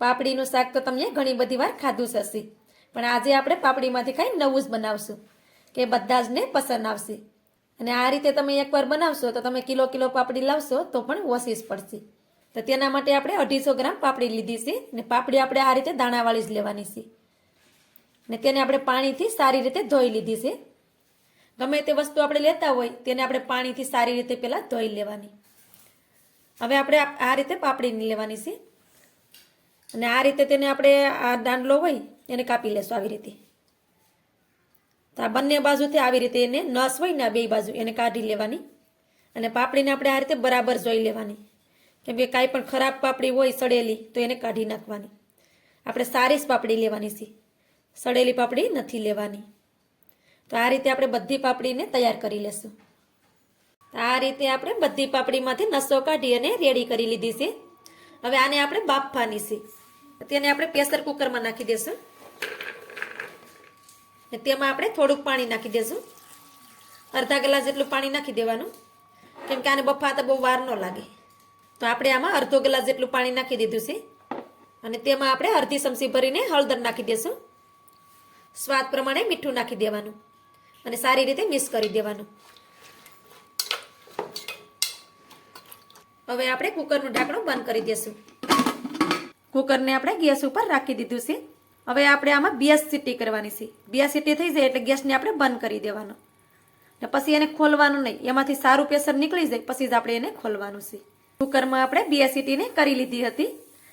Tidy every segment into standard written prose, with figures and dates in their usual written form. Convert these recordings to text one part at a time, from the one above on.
પાપડીનું શાક તો તમે ઘણી બધી વાર ખાધું જ હશે, પણ આજે આપણે પાપડીમાંથી કંઈ નવું જ બનાવશું કે બધા જને પસંદ આવશે. અને આ રીતે તમે એકવાર બનાવશો તો તમે કિલો કિલો પાપડી લાવશો તો પણ ઓછી જ પડશે. તો તેના માટે આપણે 250 ગ્રામ પાપડી લીધી છે અને પાપડી આપણે આ રીતે દાણાવાળી જ લેવાની છે. ને તેને આપણે પાણીથી સારી રીતે ધોઈ લીધી છે. ગમે તે વસ્તુ આપણે લેતા હોય તેને આપણે પાણીથી સારી રીતે પહેલાં ધોઈ લેવાની. હવે આપણે આ રીતે પાપડી લેવાની છે અને આ રીતે તેને આપણે આ દાંડલો હોય એને કાપી લેશું આવી રીતે. તો આ બંને બાજુથી આવી રીતે એને નસ હોય ને બે બાજુ એને કાઢી લેવાની અને પાપડીને આપણે આ રીતે બરાબર જોઈ લેવાની, કેમ કે કાંઈ પણ ખરાબ પાપડી હોય સડેલી તો એને કાઢી નાખવાની. આપણે સારી જ પાપડી લેવાની છે, સડેલી પાપડી નથી લેવાની. તો આ રીતે આપણે બધી પાપડીને તૈયાર કરી લેશું. આ રીતે આપણે બધી પાપડીમાંથી નસો કાઢી અને રેડી કરી લીધી છે. હવે આને આપણે બાફવાની છે. તેને આપણે પ્રેશર કુકરમાં નાખી દઈશું. તેમાં આપણે થોડુંક પાણી નાખી દઈશું, અડધા ગ્લાસ જેટલું પાણી નાખી દેવાનું, કેમ કે આને બફાતા બહુ વાર ન લાગે. તો આપણે આમાં અડધો ગ્લાસ જેટલું પાણી નાખી દીધું છે અને તેમાં આપણે અડધી ચમચી ભરીને હળદર નાખી દઈશું. સ્વાદ પ્રમાણે મીઠું નાખી દેવાનું અને સારી રીતે મિક્સ કરી દેવાનું. હવે આપણે કુકરનું ઢાંકણું બંધ કરી દઈશું. કુકરને આપણે ગેસ ઉપર રાખી દીધું છે. હવે આપણે આમાં 2 સીટી કરવાની છે. 2 સીટી થઈ જાય એટલે ગેસને આપણે બંધ કરી દેવાનો ને પછી એને ખોલવાનું નહીં. એમાંથી સારું પ્રેશર નીકળી જાય પછી જ આપણે એને ખોલવાનું છે. કુકરમાં આપણે 2 સીટીને કરી લીધી હતી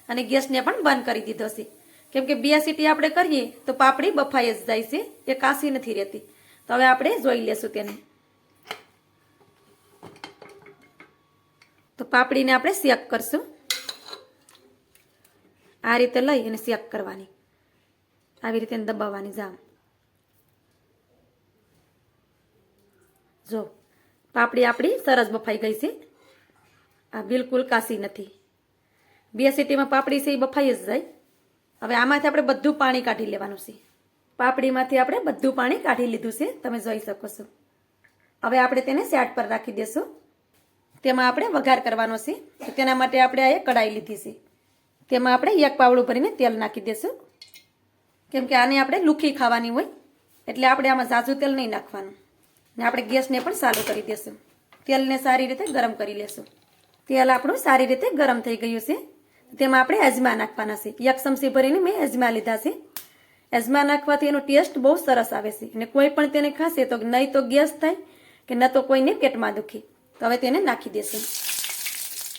અને ગેસને પણ બંધ કરી દીધો છે, કેમ કે 2 સીટી આપણે કરીએ તો પાપડી બફાઈ જ જાય છે, એ કાસી નથી રહેતી. તો હવે આપણે જોઈ લેશું તેને. તો પાપડીને આપણે શેક કરશું. આ રીતે લઈ અને શેક કરવાની, આવી રીતે દબાવવાની. જામ જો પાપડી આપણી સરસ બફાઈ ગઈ છે. આ બિલકુલ કાસી નથી. 2 સીટીમાં પાપડી છે એ બફાઈ જ જાય. હવે આમાંથી આપણે બધું પાણી કાઢી લેવાનું છે. પાપડીમાંથી આપણે બધું પાણી કાઢી લીધું છે, તમે જોઈ શકો છો. હવે આપણે તેને સાઈડ પર રાખી દઈશું. તેમાં આપણે વઘાર કરવાનો છે. તેના માટે આપણે આ કઢાઈ લીધી છે. તેમાં આપણે 1 પાવડું ભરીને તેલ નાખી દઈશું, કેમ કે આને આપણે લુખી ખાવાની હોય એટલે આપણે આમાં ઝાઝું તેલ નહીં નાખવાનું. ને આપણે ગેસને પણ ચાલુ કરી દઈશું. તેલને સારી રીતે ગરમ કરી લેશું. તેલ આપણું સારી રીતે ગરમ થઈ ગયું છે. તેમાં આપણે અજમા નાખવાના છે. 1 ચમચી ભરીને મેં અજમા લીધા છે. અજમા નાખવાથી એનો ટેસ્ટ બહુ સરસ આવે છે અને કોઈ પણ તેને ખાશે તો નહીં તો ગેસ થાય કે ન તો કોઈને પેટમાં દુખે. તો હવે તેને નાખી દઈશું.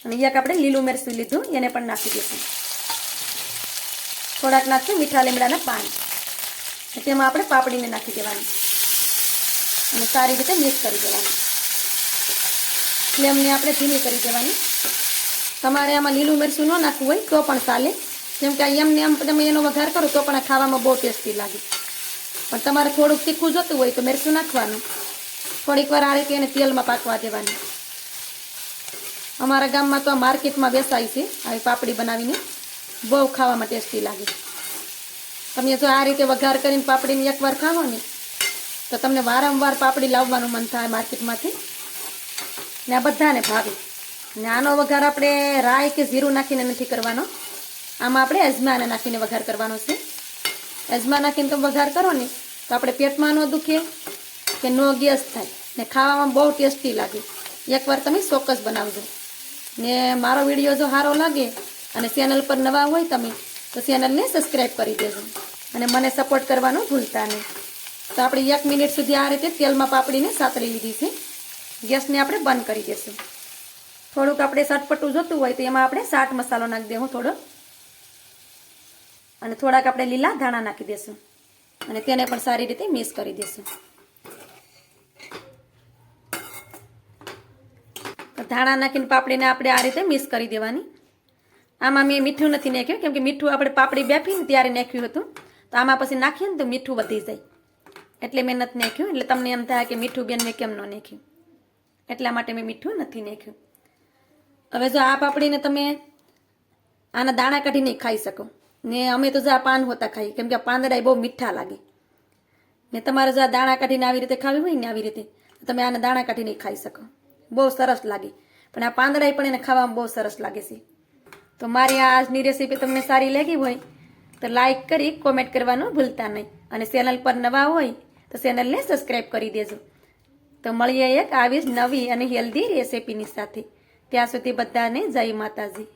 અને 1 આપણે લીલું મરચું લીધું એને પણ નાખી દઈશું. થોડાક નાખશું મીઠા લીમડાના પાન. તેમાં આપણે પાપડીને નાખી દેવાની અને સારી રીતે મિક્સ કરી દેવાની. ફ્લેમને આપણે ધીમી કરી દેવાની. તમારે આમાં લીલું મરચું ન નાખવું હોય તો પણ ચાલે, કેમ કે એમને એમ તમે એનો વઘાર કરો તો પણ આ ખાવામાં બહુ ટેસ્ટી લાગે. પણ તમારે થોડુંક તીખું જોતું હોય તો મરચું નાખવાનું. થોડીક વાર આ રીતે એને તેલમાં પાકવા દેવાની. અમારા ગામમાં તો આ માર્કેટમાં વેચાય છે આવી પાપડી બનાવીને, બહુ ખાવામાં ટેસ્ટી લાગે. તમે જો આ રીતે વઘાર કરીને પાપડીને એકવાર ખાવો ને તો તમને વારંવાર પાપડી લાવવાનું મન થાય માર્કેટમાંથી ને આ બધાને ભાવે. ને આનો વઘાર આપણે રાઈ કે જીરું નાખીને નથી કરવાનો, આમાં આપણે અજમાને નાખીને વઘાર કરવાનો છે. અજમા નાખીને તમે વઘાર કરો ને તો આપણે પેટમાં ન દુખે કે નો ગેસ થાય ને ખાવામાં બહુ ટેસ્ટી લાગે. એકવાર તમે ચોક્કસ બનાવજો. ને મારો વિડીયો જો સારો લાગે અને ચેનલ પર નવા હોય તમે તો ચેનલને સબસ્ક્રાઈબ કરી દેજો અને મને સપોર્ટ કરવાનું ભૂલતા નહીં. તો આપણે 1 મિનિટ સુધી આ રીતે તેલમાં પાપડીને સાતરી લીધી છે. ગેસને આપણે બંધ કરી દઈશું. થોડુંક આપણે ચટપટું જોતું હોય તો એમાં આપણે ચાટ મસાલો નાખી દેવું થોડો, અને થોડાક આપણે લીલા ધાણા નાખી દઈશું અને તેને પણ સારી રીતે મિક્સ કરી દઈશું. ધાણા નાખીને પાપડીને આપણે આ રીતે મિક્સ કરી દેવાની. આમાં મેં મીઠું નથી નાખ્યું, કેમ કે મીઠું આપણે પાપડી બેફીને ત્યારે નાખ્યું હતું, તો આમાં પછી નાખીએ ને તો મીઠું વધી જાય એટલે મેં નથી નાખ્યું. એટલે તમને એમ થાય કે મીઠું બેન મેં કેમ ન નાખ્યું, એટલા માટે મેં મીઠું નથી નાખ્યું. હવે જો આ પાપડીને તમે આના દાણા કાઢીને ખાઈ શકો ને અમે તો જો આ પાન હોતા ખાઈએ, કેમ કે આ પાંદડા બહુ મીઠા લાગે. ને તમારે જો આ દાણા કાઢીને આવી રીતે ખાવી હોય ને આવી રીતે તમે આના દાણા કાઢીને ખાઈ શકો, બહુ સરસ લાગે. પણ આ પાંદડા પણ એને ખાવામાં બહુ સરસ લાગે છે. તો તો મારી આ આજની રેસીપી તમને સારી લાગી હોય તો લાઈક કરી કોમેન્ટ કરવાનું ભૂલતા નહીં, અને ચેનલ પર નવા હોય તો ચેનલને સબસ્ક્રાઈબ કરી દેજો. તો મળીએ એક આવી જ નવી અને હેલ્ધી રેસીપીની સાથે. ત્યાં સુધી બધાને જય માતાજી.